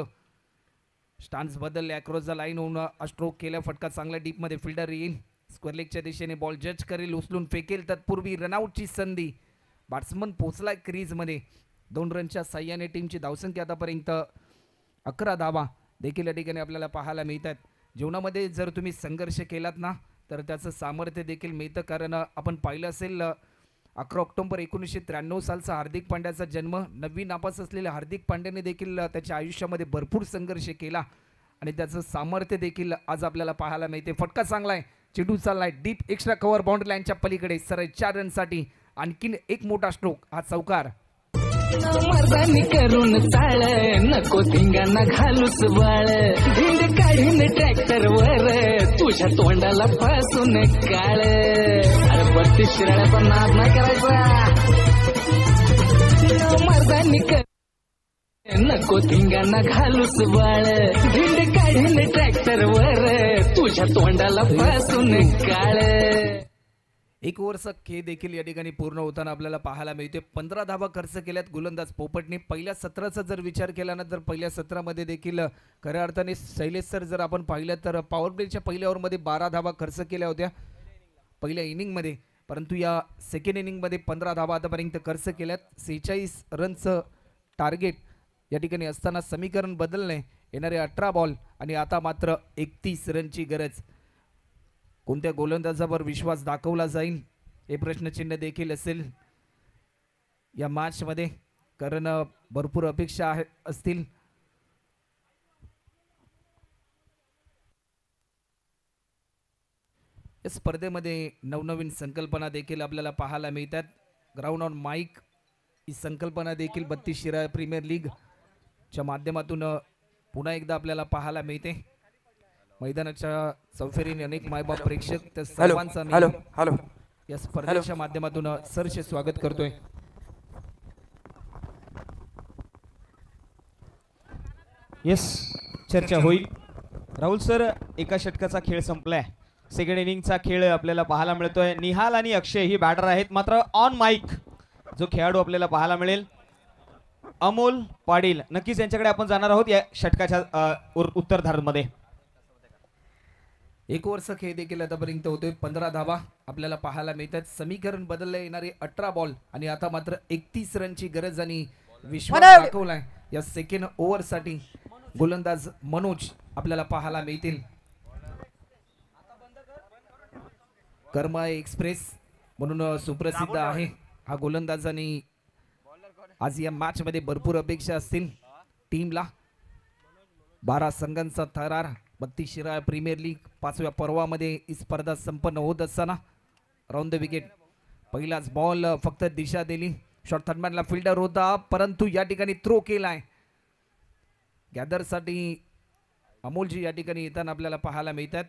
स्टान्स बदलले, अक्रॉस द लाईन होऊन स्ट्रोक केल्या, फटका चांगला डीपमध्ये फिल्डर येईल, स्क्वेअर लेगच्या दिशेने बॉल जज करेल, उचलून फेकेल. तत्पूर्वी रनआउटची संधी. बॅट्समन पोचलाय क्रीजमध्ये. 2 रनच्या साह्याने टीमची धावसंख्या आतापर्यंत 11 धावा देखील या ठिकाणी आपल्याला पाहायला मिळतात. जीवनामध्ये जर तुम्ही संघर्ष केलात ना तर त्याचं सामर्थ्य देखील मिळतं. कारण आपण पाहिलं असेल 11 ऑक्टोबर 1993 सालचा हार्दिक पांड्याचा जन्म. 9वी नापास असलेल्या हार्दिक पांड्याने देखील त्याच्या आयुष्यामध्ये भरपूर संघर्ष केला आणि त्याचं सामर्थ्य देखील आज आपल्याला पाहायला मिळते. फटका चांगला आहे, चेंडू चाललाय डीप एक्स्ट्रा कव्हर बाउंड्री लाईनच्या पलीकडे सरळ 4 रनसाठी आणखीन एक मोठा स्ट्रोक. हा चौकार. मर्दानी करून चाळ नको धिंगांना घालूस बाळ, धिंड काढीन ट्रॅक्टर वर तुझ्या तोंडाला फासून काळ. अरे 32 शिराळ्याचा नाद नाही करायचा. मर्दानी नको धिंगांना घालूस बाळ, धिंड काढीन ट्रॅक्टर वर तुझ्या तोंडाला फासून काळ. 1 ओव्हरचा खेळ देखील या ठिकाणी पूर्ण होताना आपल्याला पाहायला मिळते. 15 धावा खर्च केल्यात गोलंदाज पोपटने. पहिल्या सत्राचा जर विचार केला ना तर पहिल्या सत्रामध्ये देखील खऱ्या अर्थाने शैलेश सर जर आपण पाहिलं तर पॉवर प्लेच्या पहिल्या ओव्हरमध्ये 12 धावा खर्च केल्या होत्या पहिल्या इनिंगमध्ये, परंतु या सेकंड इनिंगमध्ये 15 धावा आतापर्यंत खर्च केल्यात. 46 रनचं टार्गेट या ठिकाणी असताना समीकरण बदलणे, येणारे 18 बॉल आणि आता मात्र 31 रनची गरज. कोणत्या गोलंदाजावर विश्वास दाखवला जाईल हे प्रश्नचिन्ह देखील असेल या मॅचमध्ये, कारण भरपूर अपेक्षा असतील. या स्पर्धेमध्ये नवनवीन संकल्पना देखील आपल्याला पाहायला मिळतात. ग्राउंड ऑन माईक ही संकल्पना देखील 32 शिराळा प्रीमियर लीग च्या माध्यमातून पुन्हा एकदा आपल्याला पाहायला मिळते. मैदानाच्या चौफेरीने अनेक मायबाप प्रेक्षक त्या सर्वांचा मी या स्पर्धेच्या माध्यमातून सरचे स्वागत करतोय. येस, चर्चा होईल. राहुल सर, एका षटकाचा खेळ संपलाय. सेकंड इनिंगचा खेळ आपल्याला पाहायला मिळतोय. निहाल आणि अक्षय ही बॅटर आहेत, मात्र ऑन माईक जो खेळाडू आपल्याला पाहायला मिळेल अमोल पाटील. नक्कीच यांच्याकडे आपण जाणार आहोत या षटकाच्या उत्तरार्धामध्ये. एक ओव्हरचा खेळ देखील आतापर्यंत होतोय. 15 धावा आपल्याला पाहायला मिळतात. समीकरण बदलले येणारे 18 बॉल आणि आता मात्र 31 रनची गरज आणि विश्वास दाखवलाय. या सेकंड ओव्हरसाठी गोलंदाज मनोज आपल्याला पाहायला मिळतील. कर्मा एक्सप्रेस म्हणून सुप्रसिद्ध आहे हा गोलंदाज आणि आज या मॅच मध्ये भरपूर अपेक्षा असतील टीमला. 12 संघांचा थरार 32 शिराळा प्रीमियर लीग 5व्या पर्वामध्ये ही स्पर्धा संपन्न होत असताना राऊंड द विकेट. पहिलाच बॉल फक्त दिशा दिली. शॉर्ट थर्डमॅनला फिल्डर होता परंतु या ठिकाणी थ्रो केलाय. गॅदरसाठी अमोलजी या ठिकाणी येताना आपल्याला पाहायला मिळतात.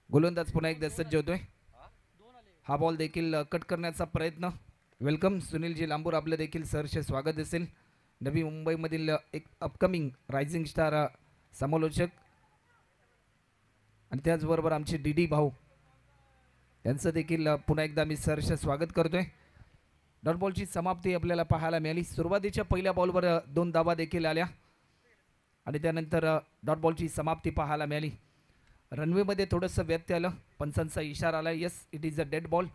गोलंदाज पुन्हा एकदा सज्ज होतोय. हा बॉल देखील कट करण्याचा प्रयत्न. वेलकम सुनीलजी लांबूर, आपलं देखील सहर्ष स्वागत असेल. नवी मुंबईमधील एक अपकमिंग रायझिंग स्टार समालोचक आणि त्याचबरोबर आमचे डी भाऊ यांचं देखील पुन्हा एकदा मी सहर्ष स्वागत करतोय. डॉट बॉलची समाप्ती आपल्याला पाहायला मिळाली. सुरुवातीच्या पहिल्या बॉलवर 2 धावा देखील आल्या आणि त्यानंतर डॉट बॉलची समाप्ती पाहायला मिळाली. रनवेमध्ये थोडंसं व्यत्यय आलं. पंचांचा इशारा आला. Yes, it is a dead ball.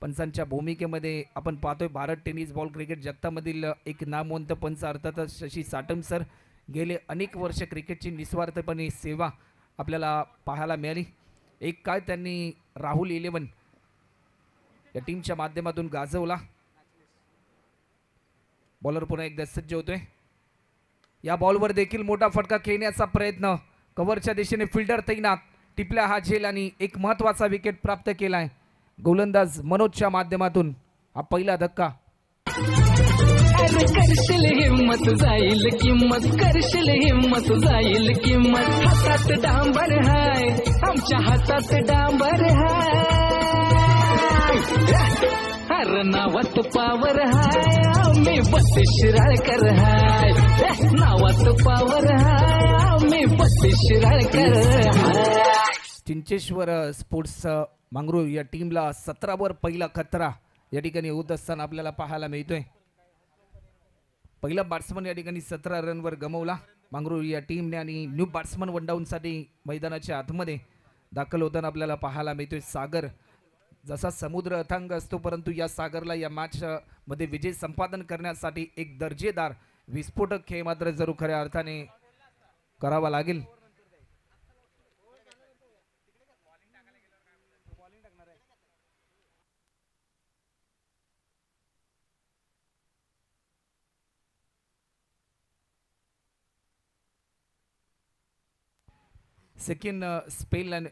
पंचांच्या भूमिकेमध्ये आपण पाहतोय भारत टेनिस बॉल क्रिकेट जगतामधील एक नामवंत पंच अर्थातच शशी साटम सर. गेले अनेक वर्ष क्रिकेटची निस्वार्थपणे सेवा आपल्याला पाहायला मिळाली. एक काळ त्यांनी राहुल 11 या टीमच्या माध्यमातून गाजवला. बॉलर पुन्हा एकदा सज्ज होतोय. या बॉलवर देखील मोठा फटका खेळण्याचा प्रयत्न. कव्हरच्या दिशेने फिल्डर तैनात. टिपल्या हा झेल आणि एक महत्वाचा विकेट प्राप्त केलाय गोलंदाज मनोजच्या माध्यमातून. हा पहिला धक्का. करशील हिम्मत जाईल किंमत, करशील हिम्मत जाईल किंमत. हातात डांबर हाय, आमच्या हातात डांबर हाय. हर नावात पावर हाय, आम्ही 32 शिराळकर हाय. नावात पावर हाय, आम्ही 32 शिराळकर हाय. चिंचेश्वर स्पोर्ट्स मांगरूळ या टीमला 17 पहिला खतरा या ठिकाणी होत असताना आपल्याला पाहायला मिळतोय. पहिला बॅट्समन या ठिकाणी 17 रनवर गमवला मांगरूळ या टीमने आणि न्यू बॅट्समन वनडाऊनसाठी मैदानाच्या आतमध्ये दाखल होताना आपल्याला पाहायला मिळतोय सागर. जसा समुद्र अथांग असतो परंतु या सागरला या मॅच मध्ये विजय संपादन करण्यासाठी एक दर्जेदार विस्फोटक खेळ मात्र जरूर खऱ्या अर्थाने करावा लागेल. सेकंड स्पेल आणि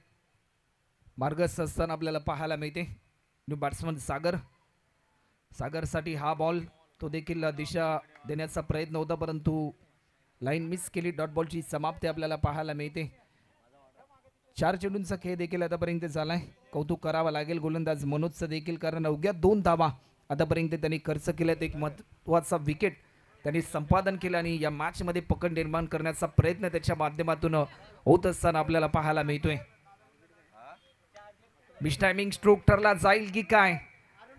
मार्गस्थ असताना आपल्याला पाहायला मिळते न्यू बॅट्समन सागर. सागरसाठी हा बॉल तो देखील दिशा देण्याचा प्रयत्न होता परंतु लाईन मिस केली. डॉट बॉलची समाप्ती आपल्याला पाहायला मिळते. 4 चेंडूंचा खेळ देखील आतापर्यंत झालाय. कौतुक करावं लागेल गोलंदाज मनोजचं देखील, कारण अवघ्या 2 धावा आतापर्यंत त्यांनी खर्च केल्यात. एक महत्वाचा विकेट त्यांनी संपादन केलं आणि या मॅच मध्ये पकड निर्माण करण्याचा प्रयत्न त्याच्या माध्यमातून होत असताना आपल्याला पाहायला मिळतोय. मिस टायमिंग स्ट्रोक ठरला जाईल की काय.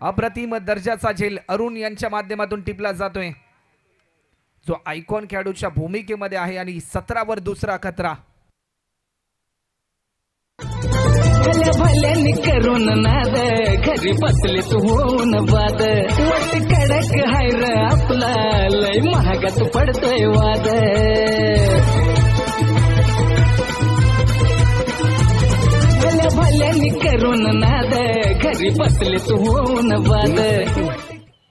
अप्रतिम दर्जाचा झेल अरुण यांच्या माध्यमातून टिपला जातोय जो आयकॉन खेळाडूच्या भूमिकेमध्ये आहे आणि 17 वर दुसरा खतरा. भल्या भल्यानी करून नाद घरी बसले तू होऊन वाद वट कडक हाय र आपला लय महागात पडतोय वाद भल्या भल्यानी करून नाद घरी बसले तू होऊन वाद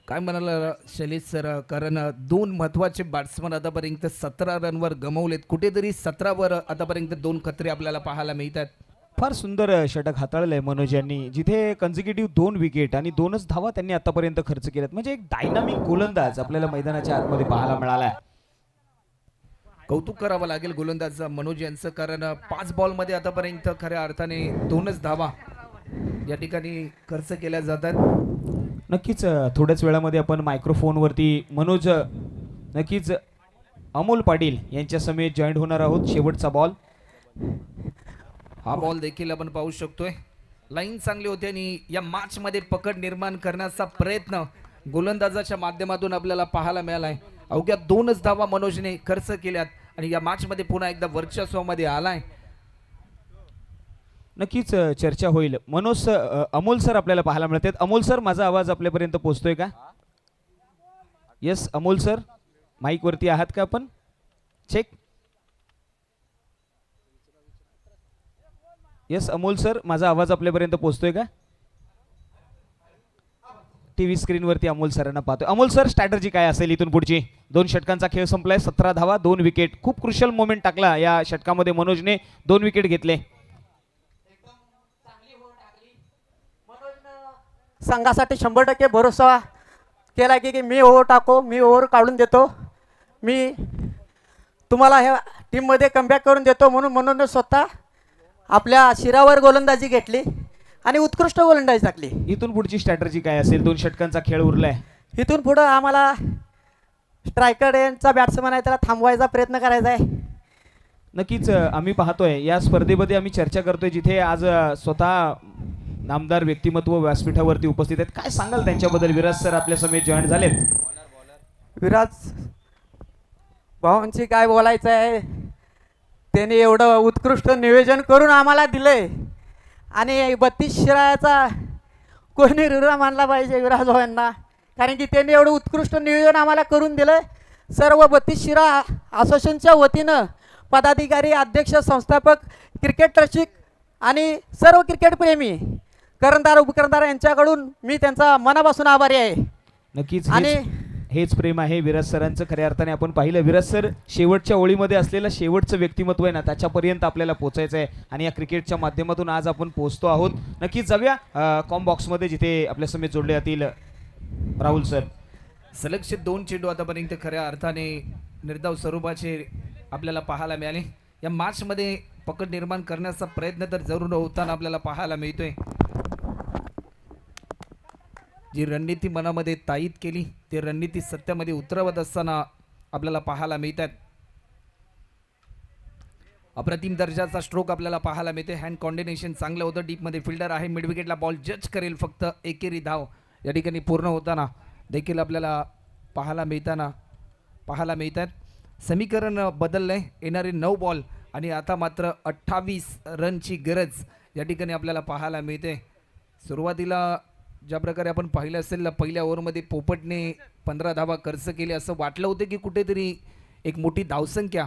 काय म्हणाला शैलेश सर, कारण दोन महत्वाचे बॅट्समन आतापर्यंत 17 रनवर गमावलेत. कुठेतरी 17वर आतापर्यंत 2 खतरे आपल्याला पाहायला मिळतात. फार सुंदर षटक हाताळलंय मनोज यांनी, जिथे कन्झिक्युटिव्ह 2 विकेट आणि 2च धावा त्यांनी आतापर्यंत खर्च केल्यात. म्हणजे एक डायनामिक गोलंदाज आपल्याला मैदानाच्या आतमध्ये पाहायला मिळाला. कौतुक करावं लागेल गोलंदाज मनोज यांचं, कारण 5 बॉलमध्ये आतापर्यंत खऱ्या अर्थाने 2च धावा या ठिकाणी खर्च केल्या जातात. नक्कीच थोड्याच वेळामध्ये आपण मायक्रोफोनवरती मनोज नक्कीच अमोल पाटील यांच्या समेत जॉईंट होणार आहोत. शेवटचा बॉल, हा बॉल देखील आपण पाहू शकतोय. लाईन चांगली होती आणि या मॅच मध्ये पकड निर्माण करण्याचा प्रयत्न गोलंदाजाच्या माध्यमातून आपल्याला पाहायला मिळालाय. अवघ्या 2च धावा मनोजने खर्च केल्यात आणि या मॅच मध्ये पुन्हा एकदा वर्चस्वामध्ये आलाय. नक्कीच चर्चा होईल. मनोज अमोल सर आपल्याला पाहायला मिळतात. अमोल सर, माझा आवाज आपल्यापर्यंत पोहोचतोय का? येस अमोल सर, माईक वरती आहात का आपण? चेक. येस अमोल सर, माझा आवाज आपल्यापर्यंत पोहोचतोय का? टीव्ही स्क्रीनवरती अमोल सरांना पाहतोय. अमोल सर, स्ट्रॅटर्जी काय असेल इथून पुढची? 2 षटकांचा खेळ संपलाय, 17 धावा 2 विकेट. खूप क्रुशियल मोमेंट टाकला या षटकामध्ये मनोजने, 2 विकेट घेतले. संघासाठी 100% भरोसा केला की मी ओव्हर टाको, मी ओव्हर काढून देतो, मी तुम्हाला ह्या टीममध्ये कमबॅक करून देतो म्हणून स्वतः आपल्या शिरावर गोलंदाजी घेतली आणि उत्कृष्ट गोलंदाजी टाकली. इथून पुढची स्ट्रॅटर्जी काय असेल? 2 षटकांचा खेळ उरलाय. इथून पुढं आम्हाला स्ट्रायकर यांचा बॅट्समन आहे त्याला थांबवायचा प्रयत्न करायचा आहे. नक्कीच आम्ही पाहतोय या स्पर्धेमध्ये आम्ही चर्चा करतोय, जिथे आज स्वतः नामदार व्यक्तिमत्व व्यासपीठावरती उपस्थित आहेत. काय सांगाल त्यांच्याबद्दल? विराज सर आपल्या समेत जॉईन झालेत. विराज भावांची काय बोलायचं आहे, त्यांनी एवढं उत्कृष्ट नियोजन करून आम्हाला दिलंय आणि 32 शिरायाचा कोणी ऋण मानला पाहिजे विराज भावांना, कारण की त्यांनी एवढं उत्कृष्ट नियोजन आम्हाला करून दिलं. सर्व 32 शिरा असोसिएशनच्या वतीनं पदाधिकारी, अध्यक्ष, संस्थापक, क्रिकेट रसिक आणि सर्व क्रिकेटप्रेमी करंदार उपकरंदार यांच्याकडून मी त्यांचा मनापासून आभारी आहे. नक्कीच आणि हेच प्रेम आहे विराज सरांचं. खऱ्या अर्थाने आपण पाहिलं, विराज सर शेवटच्या ओळीमध्ये असलेलं शेवटचं व्यक्तिमत्व आहे ना, त्याच्यापर्यंत आपल्याला पोहोचायचं आहे आणि या क्रिकेटच्या माध्यमातून आज आपण पोहोचतो आहोत. नक्कीच जाऊया कॉम बॉक्समध्ये, जिथे आपल्या समेत जोडले जातील राहुल सर. सलगचे 2 चेंडू आतापर्यंत खऱ्या अर्थाने निर्धाव स्वरूपाचे आपल्याला पाहायला मिळाले. या मॅच मध्ये पकड निर्माण करण्याचा प्रयत्न तर जरूर होताना आपल्याला पाहायला मिळतोय. जी रणनीती मनामध्ये ताईत केली ते रणनीती सत्यामध्ये उतरवत असताना आपल्याला पाहायला मिळतात. अप्रतिम दर्जाचा स्ट्रोक आपल्याला पाहायला मिळते. हँड कॉर्डिनेशन चांगलं होतं. डीपमध्ये फिल्डर आहे, मिड विकेटला बॉल जज करेल, फक्त एकेरी धाव या ठिकाणी पूर्ण होताना देखील आपल्याला पाहायला मिळतात. समीकरण बदललंय. येणारे 9 बॉल आणि आता मात्र 28 रनची गरज या ठिकाणी आपल्याला पाहायला मिळते. सुरुवातीला ज्या प्रकारे आपण पाहिलं असेल, पहिल्या ओव्हरमध्ये पोपटने 15 धावा खर्च केले, असं वाटलं होतं की कुठेतरी एक मोठी धावसंख्या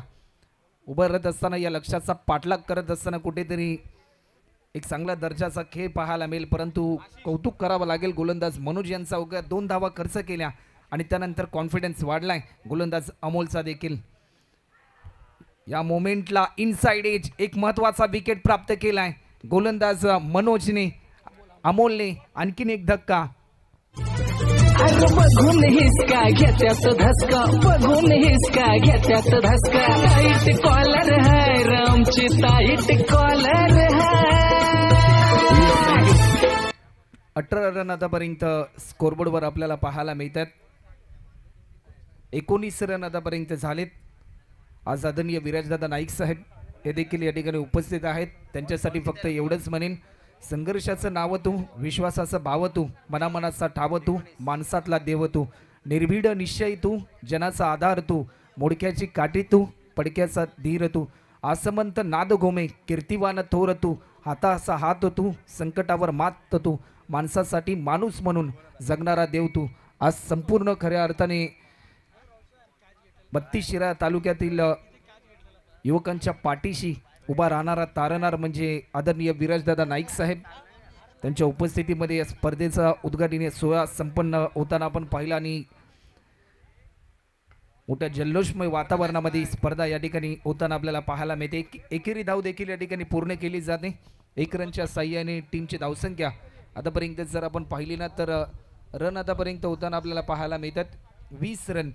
उभं राहत असताना, या लक्ष्याचा पाठलाग करत असताना कुठेतरी एक चांगला दर्जाचा खेळ पाहायला मिळेल. परंतु कौतुक करावं लागेल गोलंदाज मनोज यांचा. अवघ्या 2 धावा खर्च केल्या आणि त्यानंतर कॉन्फिडन्स वाढलाय गोलंदाज अमोलचा देखील. या मोमेंटला इनसाइड एज एक महत्वाचा विकेट प्राप्त केलाय गोलंदाज मनोजने. अमोलने आणखीन एक धक्का. अरे बघून हिसका घेत्यात धसका, बघून हिसका घेत्यात धसका. टाईट कॉलर है रामची, टाईट कॉलर है. 18 रन आतापर्यंत स्कोरबोर्डवर आपल्याला पाहायला मिळतात. 19 रन आतापर्यंत झालेत. आज आदरणीय विराजदादा नाईक साहेब हे देखील या ठिकाणी उपस्थित आहेत. त्यांच्यासाठी फक्त एवढंच म्हणेन, संघर्षाचं नाव तू, विश्वासाचं भाव तू, मनामनाचा ठाव तू, माणसातला देव तू, निर्भीड निश्चय तू, जनाचा आधार तू, मोडक्याची काठी तू, पडक्याचा धीर तू, आसमंत नाद घोमे, कीर्तिवान थोर तू, हाताचा हात तू, संकटावर मात तू, माणसासाठी माणूस म्हणून जगणारा देव तू. आज संपूर्ण खऱ्या अर्थाने बत्तीसशिराळा तालुक्यातील युवकांच्या पाठीशी उभा राहणारा तारणार म्हणजे आदरणीय विराजदादा नाईक साहेब. त्यांच्या उपस्थितीमध्ये या स्पर्धेचा उद्घाटनीय सोहळा संपन्न होताना आपण पाहिला आणि मोठ्या जल्लोषमय वातावरणामध्ये स्पर्धा या ठिकाणी होताना आपल्याला पाहायला मिळते. एकेरी धाव देखील या ठिकाणी पूर्ण केली जाते. 1 रनच्या साह्याने टीमची धावसंख्या आतापर्यंत जर आपण पाहिली ना तर रन आतापर्यंत होताना आपल्याला पाहायला मिळतात 20 रन.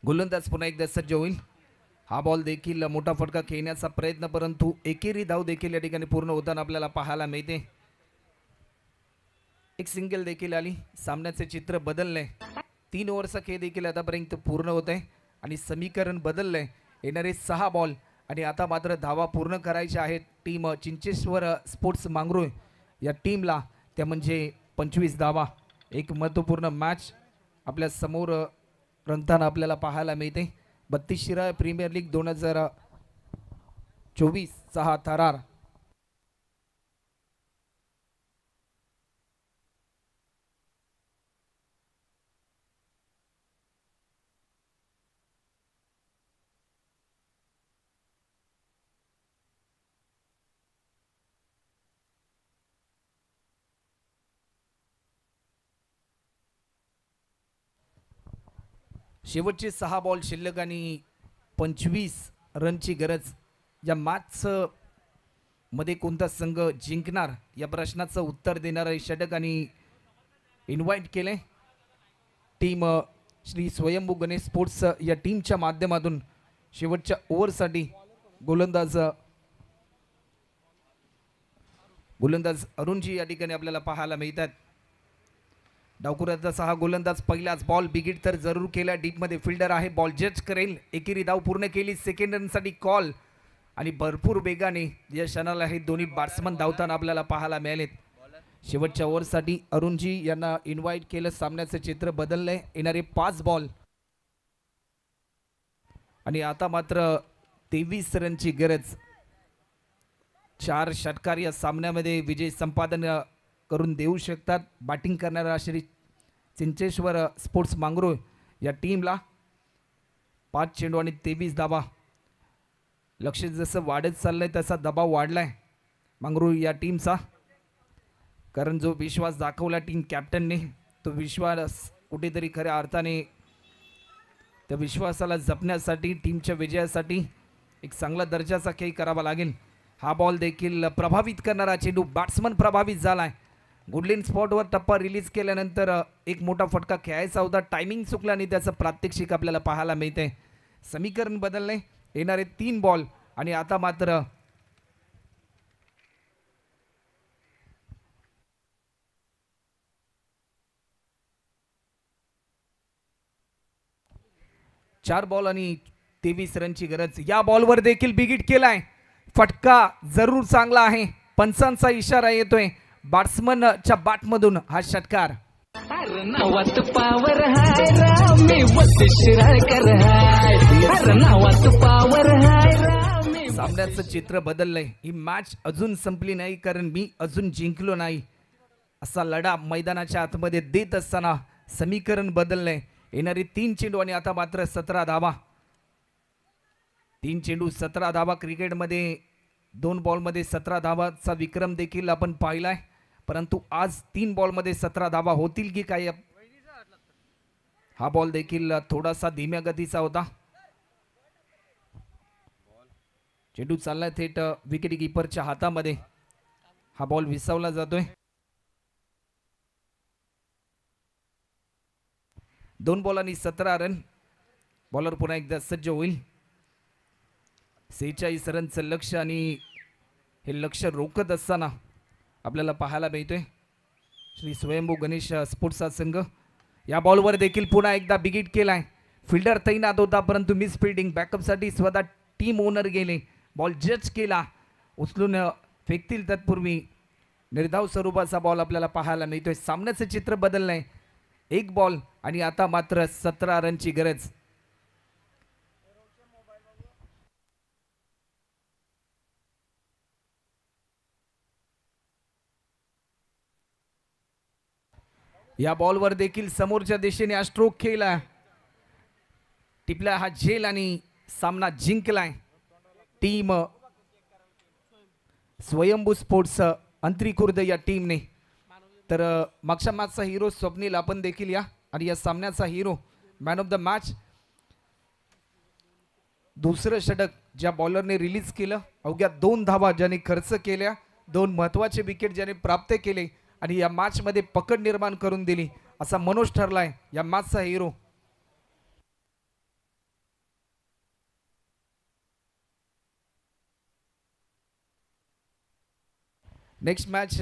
गोलंदाज पुन्हा एकदा सज्ज होईल. हा बॉल देखील मोठा फटका खेळण्याचा प्रयत्न, परंतु एकेरी धाव देखील या ठिकाणी पूर्ण होताना आपल्याला पाहायला मिळते. एक सिंगल देखील आली. सामन्याचे चित्र बदललंय. 3 ओव्हरचा खेळ देखील आतापर्यंत पूर्ण होत आहे आणि समीकरण बदललंय. येणारे 6 बॉल आणि आता मात्र धावा पूर्ण करायच्या आहेत टीम चिंचेश्वर स्पोर्ट्स मांगरूळ या टीमला, त्या म्हणजे 25 धावा. एक महत्त्वपूर्ण मॅच आपल्या समोर रंगताना आपल्याला पाहायला मिळते. 32शिराळा प्रीमियर लीग 2024 चा हा थरार. शेवटचे 6 बॉल शिल्लक आणि 25 रनची गरज. या मॅच मध्ये कोणता संघ जिंकणार या प्रश्नाचं उत्तर देणारं षटक आणि इन्व्हाइट केले टीम श्री स्वयंभू गणेश स्पोर्ट्स या टीमच्या माध्यमातून शेवटच्या ओव्हरसाठी गोलंदाज अरुणजी या ठिकाणी आपल्याला पाहायला मिळतात. डावखुराचा 6 गोलंदाज. पहिलाच बॉल बिगिट तर जरूर केला. डीपमध्ये फिल्डर आहे, बॉल जज करेल. एकेरी धाव पूर्ण केली. सेकंड रनसाठी कॉल आणि भरपूर वेगाने या क्षणाला हे दोन्ही बॅट्समन धावताना आपल्याला पाहायला मिळालेत. शेवटच्या ओव्हरसाठी अरुणजी यांना इन्व्हाइट केलं. सामन्याचं चित्र बदललंय. येणारे 5 बॉल आणि आता मात्र 23 रनची गरज. 4 षटकार या सामन्यामध्ये विजय संपादन करून देऊ शकतात. बॅटिंग करणारा श्री चिंचेश्वर स्पोर्ट्स मांगरूळ या टीमला 5 चेंडू आणि 23 धावा. लक्ष जसं वाढत चाललंय तसा दबाव वाढलाय मांगरूळ या टीमचा, कारण जो विश्वास दाखवला टीम कॅप्टनने तो विश्वास कुठेतरी खऱ्या अर्थाने त्या विश्वासाला जपण्यासाठी टीमच्या विजयासाठी एक चांगला दर्जाचा खेळ करावा लागेल. हा बॉल देखील प्रभावित करणारा चेंडू. बॅट्समन प्रभावित झालाय. गुडलिन स्पॉटवर टप्पा रिलीज केल्यानंतर एक मोठा फटका खेळायचा होता. टायमिंग चुकला आणि त्याचं प्रात्यक्षिक आपल्याला पाहायला मिळते. समीकरण बदलले. येणारे 3 बॉल आणि आता मात्र चार बॉल आणि 23 रनची गरज. या बॉलवर देखील बिगिट केलाय. फटका जरूर चांगला आहे. पंचांचा इशारा येतोय. बॅट्समनच्या बॅटमधून हा षटकार. नावात पावर हाय रामी बत्तीसशिराळकर हाय. नावात पावर हाय रामी. सामन्याचं चित्र बदललंय. ही मॅच अजून संपली नाही, कारण मी अजून जिंकलो नाही असा लढा मैदानाच्या आतमध्ये देत असताना समीकरण बदललंय. येणारी 3 चेंडू आणि आता मात्र 17 धावा. 3 चेंडू 17 धावा. क्रिकेटमध्ये 2 बॉलमध्ये 17 धावाचा विक्रम देखील आपण पाहिलाय, परंतु आज 3 बॉलमध्ये 17 धावा होतील की काय? हा बॉल देखील थोडासा धीम्या गतीचा होता. चेंडू चाललाय थेट विकेट कीपरच्या हातामध्ये. हा बॉल विसावला जातोय. 2 बॉल आणि 17 रन. बॉलर पुन्हा एकदा सज्ज होईल. 46 रनचं लक्ष आणि हे लक्ष रोखत असताना आपल्याला पाहायला मिळतोय श्री स्वयंभू गणेश स्पोर्ट्सचा संघ. या बॉलवर देखील पुन्हा एकदा बिगिट केलाय. फिल्डर तैनात होता, परंतु मिस फिल्डिंग. बॅकअपसाठी स्वतः टीम ओनर गेले. बॉल जज केला. उचलून फेकतील तत्पूर्वी निर्धाव स्वरूपाचा बॉल आपल्याला पाहायला मिळतोय. सामन्याचं चित्र बदललंय. एक बॉल आणि आता मात्र 17 रनची गरज. या बॉलवर देखील समोरच्या दिशेने हा स्ट्रोक खेळला, टिपला हा झेल आणि सामना जिंकलाय टीम स्वयंभू स्पोर्ट्स अंतरी-खुर्द या टीमने. तर मागच्या मॅचचा हिरो स्वप्नील आपण देखील या आणि या सामन्याचा hero man of the match. दुसरं षटक ज्या बॉलरने रिलीज केलं, अवघ्या 2 धावा ज्याने खर्च केल्या, 2 महत्वाचे विकेट ज्याने प्राप्त केले आणि या मॅच मध्ये पकड निर्माण करून दिली, असा मनोज ठरलाय या मॅचचा हिरो. नेक्स्ट मॅच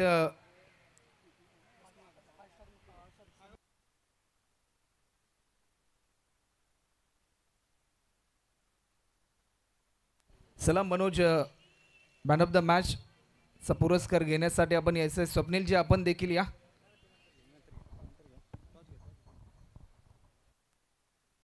चला Manoj, man of the match चा पुरस्कार घेण्यासाठी आपण यायचं. स्वप्नील जी आपण देखील या.